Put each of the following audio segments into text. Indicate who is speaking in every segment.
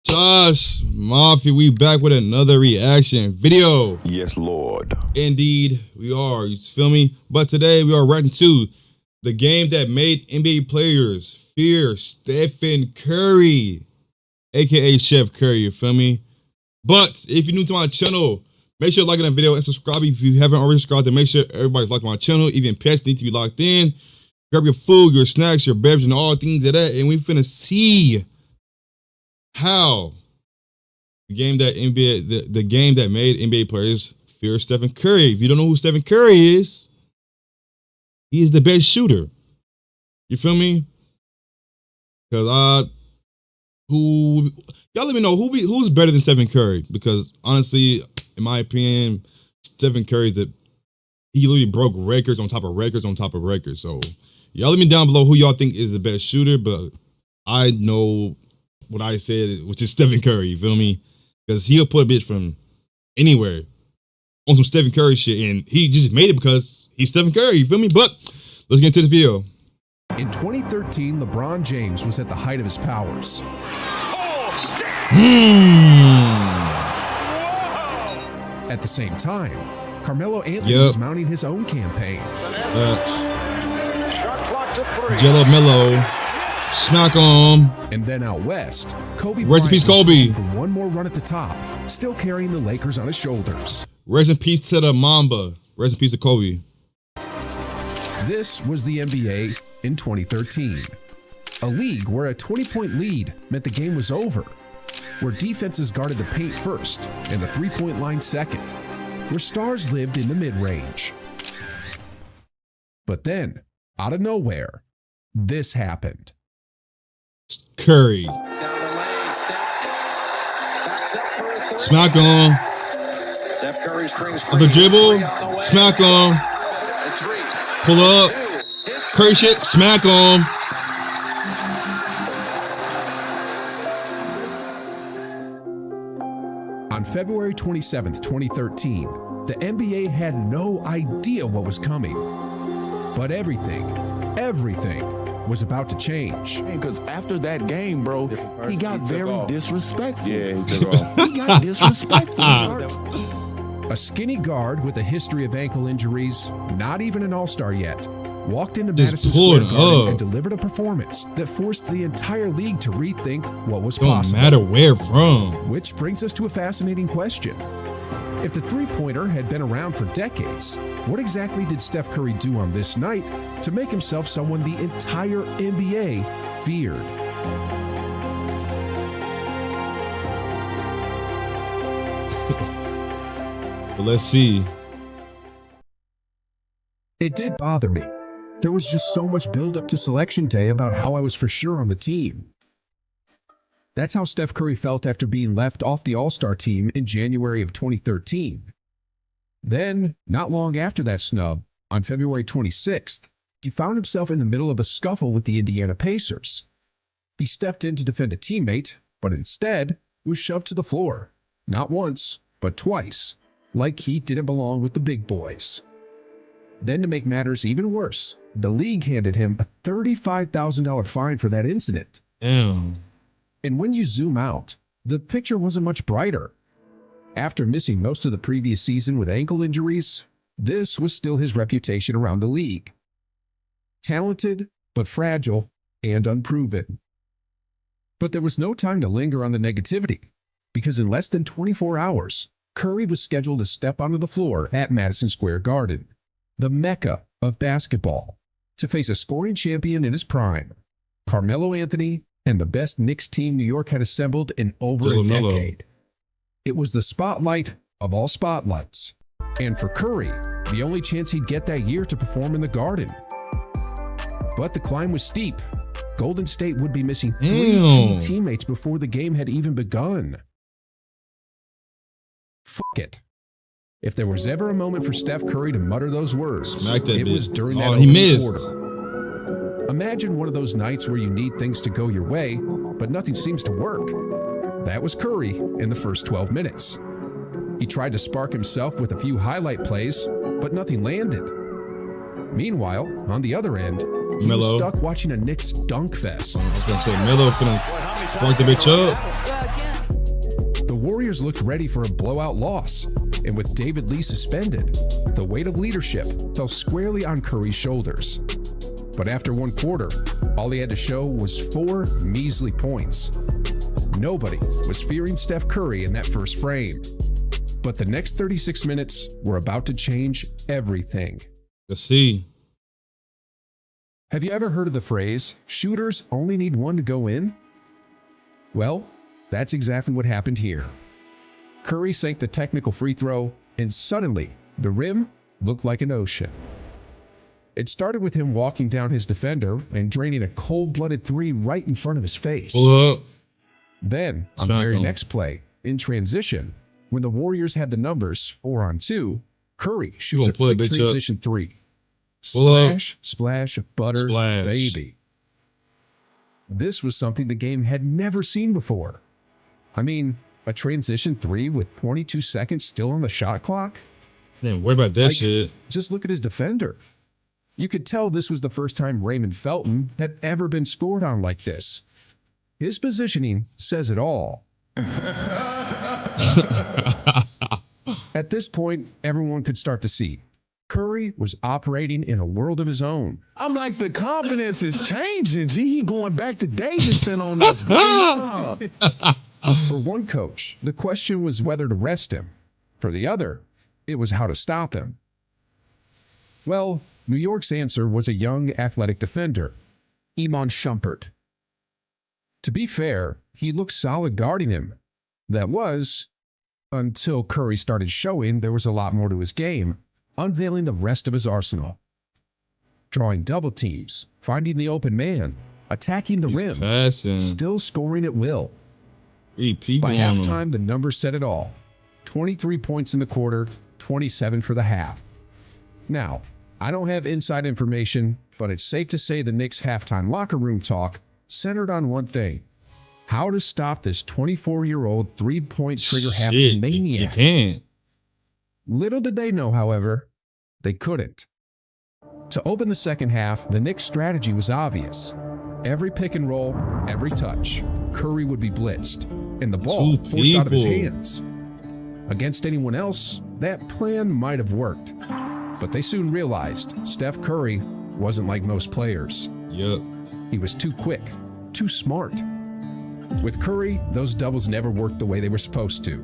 Speaker 1: Josh Mafia, we back with another reaction video.
Speaker 2: Yes, Lord.
Speaker 1: Indeed, we are. You feel me? But today we are reacting to the game that made NBA players fear Stephen Curry, aka Chef Curry. You feel me? But if you're new to my channel, make sure to like the video and subscribe if you haven't already subscribed. And make sure everybody's locked on my channel. Even pets need to be locked in. Grab your food, your snacks, your beverages, and all things of that. And we finna see how the game that the game that made NBA players fear Stephen Curry. If you don't know who Stephen Curry is, he is the best shooter. You feel me? Because y'all let me know who's better than Stephen Curry. Because honestly, in my opinion, Stephen Curry he literally broke records on top of records on top of records. So y'all let me down below who y'all think is the best shooter. But I know what I said, which is Stephen Curry. You feel me? Because he'll put a bitch from anywhere on some Stephen Curry shit, and he just made it because he's Stephen Curry. You feel me? But let's get into the video.
Speaker 3: In 2013, LeBron James was at the height of his powers. At the same time, Carmelo Anthony was mounting his own campaign.
Speaker 1: Jello Mello. Smack on.
Speaker 3: And then out west, Kobe
Speaker 1: Rest in peace, Kobe.
Speaker 3: For one more run at the top, still carrying the Lakers on his shoulders.
Speaker 1: Rest in peace to the Mamba. Rest in peace to Kobe.
Speaker 3: This was the NBA in 2013. A league where a 20-point lead meant the game was over, where defenses guarded the paint first and the three-point line second, where stars lived in the mid-range. But then, out of nowhere, this happened.
Speaker 1: Curry. Smack on.
Speaker 4: Steph Curry springs
Speaker 1: free. The dribble. Smack on. Pull up. Curry shit. Smack on.
Speaker 3: On February 27th, 2013, the NBA had no idea what was coming. But everything was about to change.
Speaker 2: Because after that game, bro, he got very disrespectful.
Speaker 4: Yeah, he took off.
Speaker 2: He got disrespectful.
Speaker 3: A skinny guard with a history of ankle injuries, not even an all-star yet, walked into Madison Square Garden and delivered a performance that forced the entire league to rethink what was possible.
Speaker 1: Don't matter where from.
Speaker 3: Which brings us to a fascinating question. If the three-pointer had been around for decades, what exactly did Steph Curry do on this night to make himself someone the entire NBA feared?
Speaker 1: But let's see.
Speaker 3: It did bother me. There was just so much build-up to selection day about how I was for sure on the team. That's how Steph Curry felt after being left off the All-Star team in January of 2013. Then, not long after that snub, on February 26th, he found himself in the middle of a scuffle with the Indiana Pacers. He stepped in to defend a teammate, but instead was shoved to the floor, not once, but twice, like he didn't belong with the big boys. Then, to make matters even worse, the league handed him a $35,000 fine for that incident.
Speaker 1: Damn.
Speaker 3: And when you zoom out, the picture wasn't much brighter. After missing most of the previous season with ankle injuries, this was still his reputation around the league. Talented, but fragile and unproven. But there was no time to linger on the negativity, because in less than 24 hours, Curry was scheduled to step onto the floor at Madison Square Garden, the mecca of basketball, to face a scoring champion in his prime, Carmelo Anthony, and the best Knicks team New York had assembled in over a decade. It was the spotlight of all spotlights. And for Curry, the only chance he'd get that year to perform in the Garden. But the climb was steep. Golden State would be missing 3 key teammates before the game had even begun. Fuck it. If there was ever a moment for Steph Curry to mutter those words, it was during that opening quarter. Imagine one of those nights where you need things to go your way, but nothing seems to work. That was Curry in the first 12 minutes. He tried to spark himself with a few highlight plays, but nothing landed. Meanwhile, on the other end, he was
Speaker 1: Melo.
Speaker 3: stuck watching a Knicks dunk fest.
Speaker 1: I was gonna say Melo finna spark the bitch up.
Speaker 3: The Warriors looked ready for a blowout loss, and with David Lee suspended, the weight of leadership fell squarely on Curry's shoulders. But after one quarter, all he had to show was 4 measly points. Nobody was fearing Steph Curry in that first frame. But the next 36 minutes were about to change everything.
Speaker 1: Let's see.
Speaker 3: Have you ever heard of the phrase, shooters only need one to go in? Well, that's exactly what happened here. Curry sank the technical free throw, and suddenly, the rim looked like an ocean. It started with him walking down his defender and draining a cold-blooded 3 right in front of his face.
Speaker 1: Pull up.
Speaker 3: Then, on the
Speaker 1: Smack
Speaker 3: very
Speaker 1: him.
Speaker 3: next play, in transition, when the Warriors had the numbers 4-on-2, Curry shoots
Speaker 1: gonna
Speaker 3: a
Speaker 1: pull that
Speaker 3: quick
Speaker 1: bitch up.
Speaker 3: transition 3.
Speaker 1: Pull up.
Speaker 3: Splash, splash, butter,
Speaker 1: Splash.
Speaker 3: baby. This was something the game had never seen before. I mean, a transition 3 with 22 seconds still on the shot clock?
Speaker 1: Damn, worry about that
Speaker 3: Like,
Speaker 1: shit.
Speaker 3: Just look at his defender. You could tell this was the first time Raymond Felton had ever been scored on like this. His positioning says it all. At this point, everyone could start to see. Curry was operating in a world of his own.
Speaker 2: I'm like, the confidence is changing. G, he going back to Davidson on us. bro.
Speaker 3: For one coach, the question was whether to rest him. For the other, it was how to stop him. Well, New York's answer was a young, athletic defender, Iman Shumpert. To be fair, he looked solid guarding him. That was, until Curry started showing there was a lot more to his game, unveiling the rest of his arsenal. Drawing double teams, finding the open man, attacking the
Speaker 1: He's
Speaker 3: rim,
Speaker 1: passing.
Speaker 3: still scoring at will.
Speaker 1: 3 people
Speaker 3: By
Speaker 1: on him.
Speaker 3: halftime, the numbers said it all. 23 points in the quarter, 27 for the half. Now, I don't have inside information, but it's safe to say the Knicks' halftime locker room talk centered on one thing: how to stop this 24-year-old three-point trigger happy
Speaker 1: Shit, you
Speaker 3: maniac.
Speaker 1: can't.
Speaker 3: Little did they know, however, they couldn't. To open the second half, the Knicks' strategy was obvious. Every pick and roll, every touch, Curry would be blitzed, and the ball
Speaker 1: Two
Speaker 3: forced out of his
Speaker 1: people.
Speaker 3: hands. Against anyone else, that plan might have worked. But they soon realized Steph Curry wasn't like most players.
Speaker 1: Yep.
Speaker 3: He was too quick, too smart. With Curry, those doubles never worked the way they were supposed to.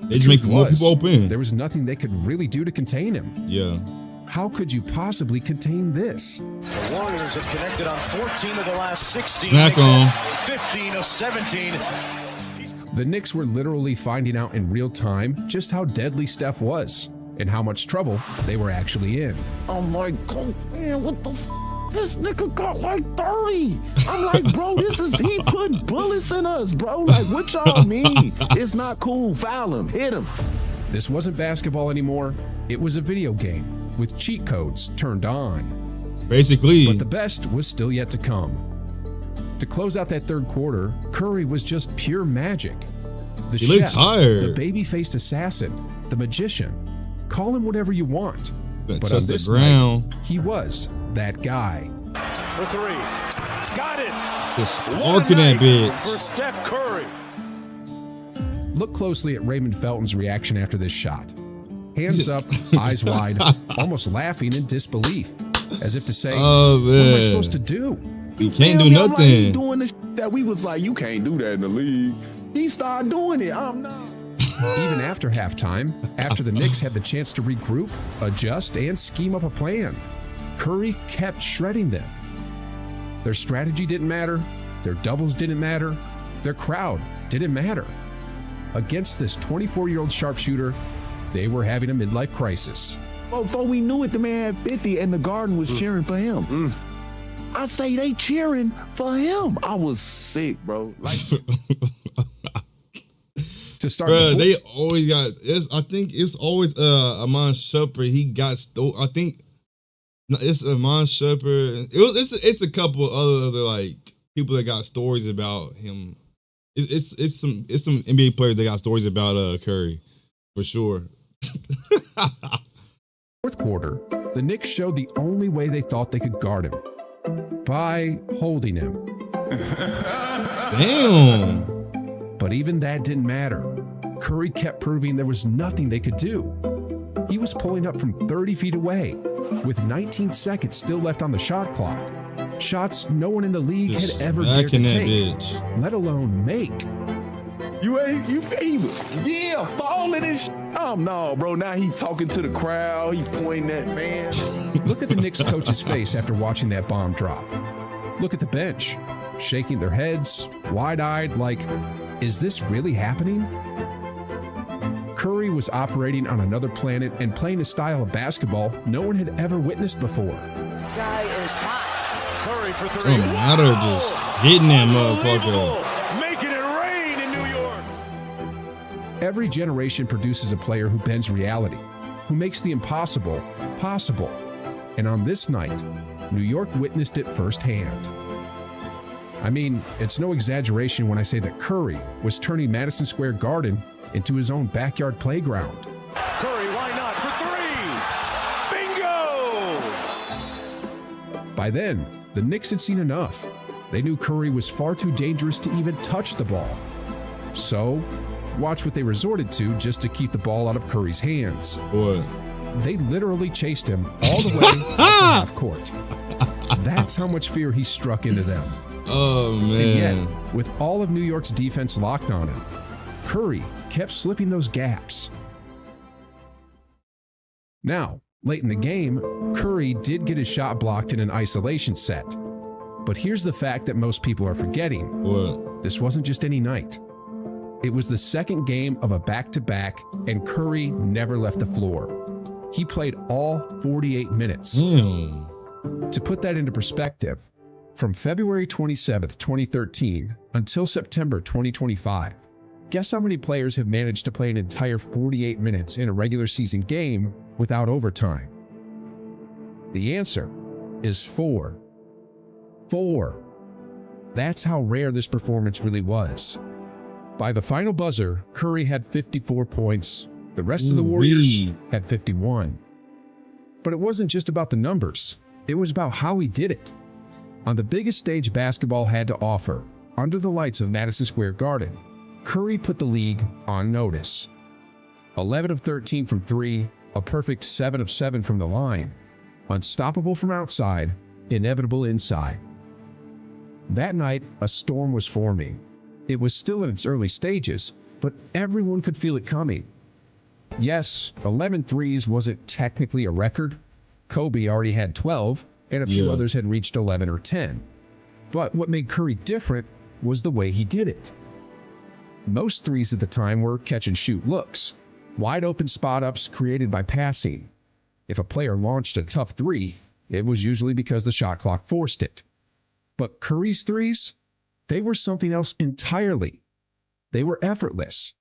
Speaker 1: They just make more people open.
Speaker 3: There was nothing they could really do to contain him.
Speaker 1: Yeah.
Speaker 3: How could you possibly contain this?
Speaker 4: The Warriors have connected on 14 of the last 16.
Speaker 1: Smack on.
Speaker 4: 15 of 17.
Speaker 3: The Knicks were literally finding out in real time just how deadly Steph was and how much trouble they were actually in.
Speaker 2: I'm like, oh man, what the this nigga got like 30. I'm like, bro, he put bullets in us, bro. Like, what y'all mean? It's not cool. Foul him, hit him.
Speaker 3: This wasn't basketball anymore. It was a video game with cheat codes turned on.
Speaker 1: Basically.
Speaker 3: But the best was still yet to come. To close out that third quarter, Curry was just pure magic. The
Speaker 1: He looked
Speaker 3: chef,
Speaker 1: tired.
Speaker 3: the baby-faced assassin, the magician. Call him whatever you want.
Speaker 1: Gonna
Speaker 3: But
Speaker 1: touch
Speaker 3: on
Speaker 1: the
Speaker 3: this
Speaker 1: ground.
Speaker 3: night, he was that guy.
Speaker 4: For 3. Got it.
Speaker 1: Just
Speaker 4: What a
Speaker 1: sparking that
Speaker 4: night for
Speaker 1: bitch.
Speaker 4: Steph Curry.
Speaker 3: Look closely at Raymond Felton's reaction after this shot. Hands up, eyes wide, almost laughing in disbelief, as if to say,
Speaker 1: Oh,
Speaker 3: what am I
Speaker 1: man.
Speaker 3: supposed to do?
Speaker 1: You can't do
Speaker 2: Feel me? I'm like, he
Speaker 1: nothing.
Speaker 2: doing the that we was like, you can't do that in the league. He started doing it. I'm not.
Speaker 3: Even after halftime, after the Knicks had the chance to regroup, adjust, and scheme up a plan, Curry kept shredding them. Their strategy didn't matter, their doubles didn't matter, their crowd didn't matter. Against this 24-year-old sharpshooter, they were having a midlife crisis.
Speaker 2: Before we knew it, the man had 50 and the Garden was cheering for him. I say they cheering for him. I was sick, bro. Like,
Speaker 3: To start
Speaker 1: Bruh,
Speaker 3: the
Speaker 1: they always got. I think it's always Amon Shumpert. He got I think no, it's Amon Shumpert. It's a couple other like people that got stories about him. It's some NBA players that got stories about Curry for sure.
Speaker 3: fourth quarter, the Knicks showed the only way they thought they could guard him, by holding him.
Speaker 1: Damn.
Speaker 3: But even that didn't matter. Curry kept proving there was nothing they could do. He was pulling up from 30 feet away, with 19 seconds still left on the shot clock. Shots no one in the league had ever dared to take, let alone make.
Speaker 2: You famous. Yeah, falling and Oh, no, bro. Now he talking to the crowd. He pointing at fans.
Speaker 3: Look at the Knicks coach's face after watching that bomb drop. Look at the bench, shaking their heads, wide-eyed, like, is this really happening? Curry was operating on another planet and playing a style of basketball no one had ever witnessed before.
Speaker 4: Guy is hot. Curry for three.
Speaker 1: Oh, matter just hitting that motherfucker.
Speaker 4: Making it rain in New York.
Speaker 3: Every generation produces a player who bends reality, who makes the impossible possible. And on this night, New York witnessed it firsthand. I mean, it's no exaggeration when I say that Curry was turning Madison Square Garden into his own backyard playground.
Speaker 4: Curry, why not for three? Bingo!
Speaker 3: By then, the Knicks had seen enough. They knew Curry was far too dangerous to even touch the ball. So, watch what they resorted to just to keep the ball out of Curry's hands.
Speaker 1: What?
Speaker 3: They literally chased him all the way to half court. That's how much fear he struck into them.
Speaker 1: Oh, man.
Speaker 3: And yet, with all of New York's defense locked on him, Curry kept slipping those gaps. Now, late in the game, Curry did get his shot blocked in an isolation set. But here's the fact that most people are forgetting.
Speaker 1: What?
Speaker 3: This wasn't just any night. It was the second game of a back-to-back, and Curry never left the floor. He played all 48 minutes.
Speaker 1: Damn.
Speaker 3: To put that into perspective, from February 27th, 2013 until September 2025, guess how many players have managed to play an entire 48 minutes in a regular season game without overtime? The answer is 4. 4. That's how rare this performance really was. By the final buzzer, Curry had 54 points. The rest of the Warriors had 51. But it wasn't just about the numbers. It was about how he did it. On the biggest stage basketball had to offer, under the lights of Madison Square Garden, Curry put the league on notice. 11 of 13 from 3, a perfect 7 of 7 from the line. Unstoppable from outside, inevitable inside. That night, a storm was forming. It was still in its early stages, but everyone could feel it coming. Yes, 11 threes wasn't technically a record. Kobe already had 12, and a few others had reached 11 or 10. But what made Curry different was the way he did it. Most threes at the time were catch-and-shoot looks, wide-open spot-ups created by passing. If a player launched a tough three, it was usually because the shot clock forced it. But Curry's threes? They were something else entirely. They were effortless.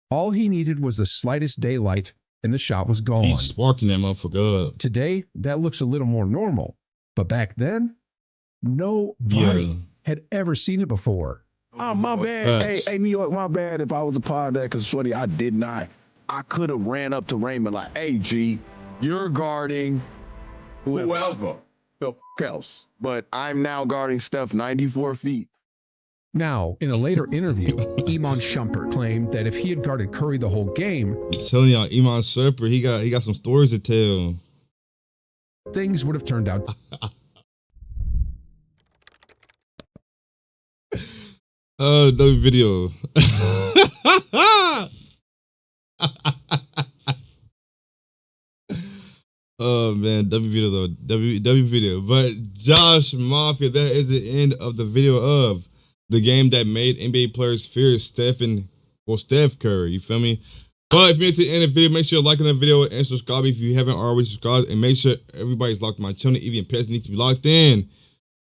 Speaker 3: All he needed was the slightest daylight, and the shot was gone.
Speaker 1: He's sparking that motherfucker up.
Speaker 3: Today, that looks a little more normal. But back then, nobody had ever seen it before.
Speaker 2: Oh, my bad. Hey, New York, my bad if I was a part of that, because, Shorty, I did not. I could have ran up to Raymond like, hey, G, you're guarding whoever the f*** else. But I'm now guarding Steph 94 feet.
Speaker 3: Now, in a later interview, Iman Shumpert claimed that if he had guarded Curry the whole game,
Speaker 1: I'm telling y'all, Iman Shumpert, he got some stories to tell.
Speaker 3: Things would have turned out.
Speaker 1: The video. Oh man, W video though. W video. But Josh Mafia, that is the end of the video of the game that made NBA players fear Steph Curry. You feel me? But if you're to the end of the video, make sure you're liking the video and subscribe if you haven't already subscribed. And make sure everybody's locked on my channel. Even pets need to be locked in.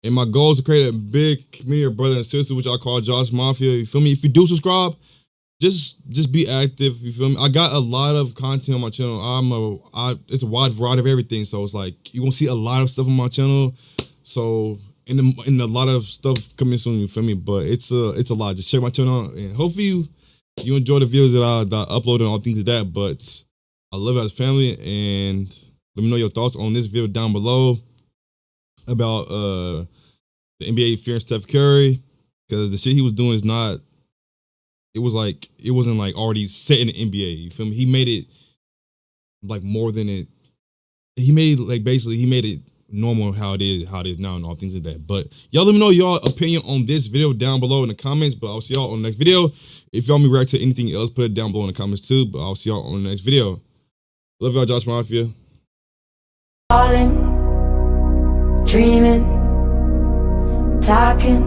Speaker 1: And my goal is to create a big community of brother and sister, which I call Josh Mafia. You feel me? If you do subscribe, just be active. You feel me? I got a lot of content on my channel. It's a wide variety of everything. So it's like you're gonna see a lot of stuff on my channel. So in a lot of stuff coming soon. You feel me? But it's a lot. Just check my channel out, and hopefully you enjoy the videos that I upload and all things like that. But I love you as family, and Let me know your thoughts on this video down below about the NBA fearing Steph Curry, because the shit he was doing is not. It wasn't like already set in the NBA. You feel me? He made it like more than it. He made it normal how it is now and all things like that. But y'all let me know y'all opinion on this video down below in the comments. But I'll see y'all on the next video. If y'all want me to react to anything else, put it down below in the comments too. But I'll see y'all on the next video. Love y'all, Josh Mafia.
Speaker 5: Falling, dreaming, talking.